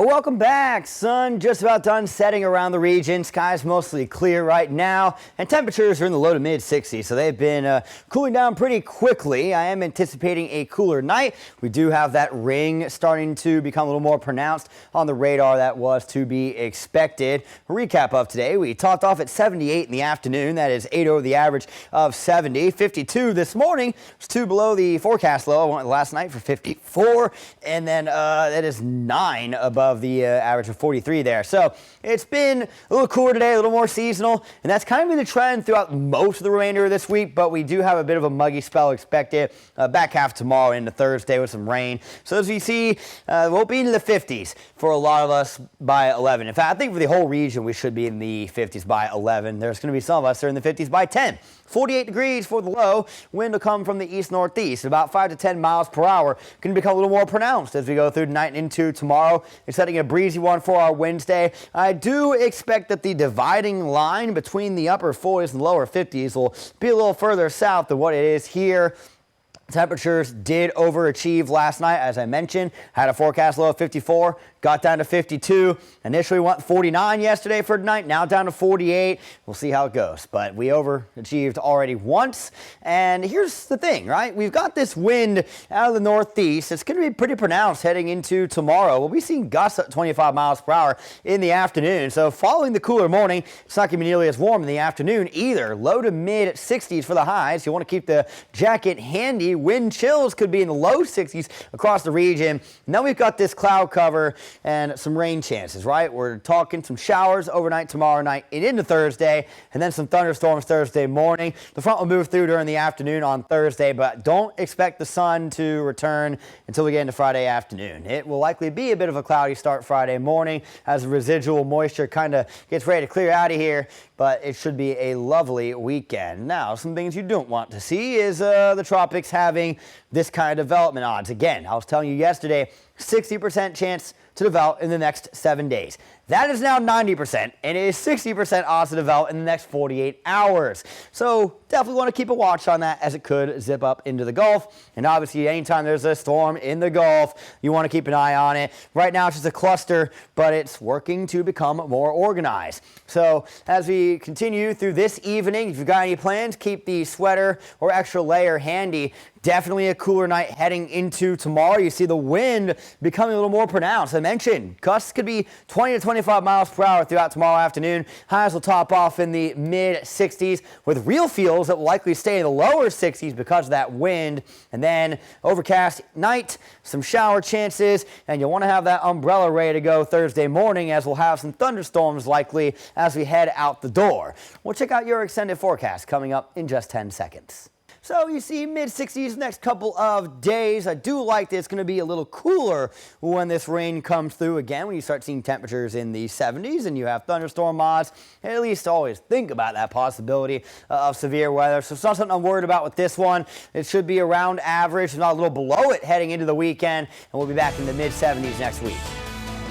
Well, welcome back. Sun just about done setting around the region. Skies mostly clear right now, and temperatures are in the low to mid 60s, so they've been cooling down pretty quickly. I am anticipating a cooler night. We do have that ring starting to become a little more pronounced on the radar. That was to be expected. A recap of today: we topped off at 78 in the afternoon. That is 8 over the average of 70. 52 this morning. It's 2 below the forecast low. I went last night for 54, and then that is 9 above the average of 43 there. So it's been a little cooler today, a little more seasonal, and that's kind of been the trend throughout most of the remainder of this week, but we do have a bit of a muggy spell expected back half tomorrow into Thursday with some rain. So as we see, we'll be into the 50s for a lot of us by 11. In fact, I think for the whole region, we should be in the 50s by 11. There's going to be some of us that are in the 50s by 10. 48 degrees for the low. Wind will come from the east-northeast, about 5 to 10 miles per hour. Going to become a little more pronounced as we go through tonight and into tomorrow. It's setting a breezy one for our Wednesday. I do expect that the dividing line between the upper 40s and lower 50s will be a little further south than what it is here. Temperatures did overachieve last night, as I mentioned. Had a forecast low of 54, got down to 52. Initially went 49 yesterday for tonight, now down to 48. We'll see how it goes, but we overachieved already once. And here's the thing, right? We've got this wind out of the northeast. It's going to be pretty pronounced heading into tomorrow. We'll be seeing gusts at 25 miles per hour in the afternoon. So following the cooler morning, it's not going to be nearly as warm in the afternoon either. Low to mid 60s for the highs. You want to keep the jacket handy. Wind chills could be in the low 60s across the region. Now we've got this cloud cover and some rain chances, right? We're talking some showers overnight tomorrow night and into Thursday, and then some thunderstorms Thursday morning. The front will move through during the afternoon on Thursday, but don't expect the sun to return until we get into Friday afternoon. It will likely be a bit of a cloudy start Friday morning as the residual moisture kind of gets ready to clear out of here, but it should be a lovely weekend. Now, some things you don't want to see is the tropics having this kind of development odds. Again, I was telling you yesterday, 60% chance to develop in the next 7 days. That is now 90%, and it is 60% odds to develop in the next 48 hours. So definitely want to keep a watch on that as it could zip up into the Gulf. And obviously, anytime there's a storm in the Gulf, you want to keep an eye on it. Right now, it's just a cluster, but it's working to become more organized. So as we continue through this evening, if you've got any plans, keep the sweater or extra layer handy. Definitely a cooler night heading into tomorrow. You see the wind becoming a little more pronounced. I mentioned gusts could be 20 to 25 miles per hour throughout tomorrow afternoon. Highs will top off in the mid 60s with real feels that will likely stay in the lower 60s because of that wind. And then overcast night, some shower chances, and you'll want to have that umbrella ready to go Thursday morning as we'll have some thunderstorms likely as we head out the door. We'll check out your extended forecast coming up in just 10 seconds. So you see mid-60s next couple of days. I do like that it's going to be a little cooler when this rain comes through again, when you start seeing temperatures in the 70s and you have thunderstorm odds. At least always think about that possibility of severe weather. So it's not something I'm worried about with this one. It should be around average, not a little below it heading into the weekend, and we'll be back in the mid-70s next week.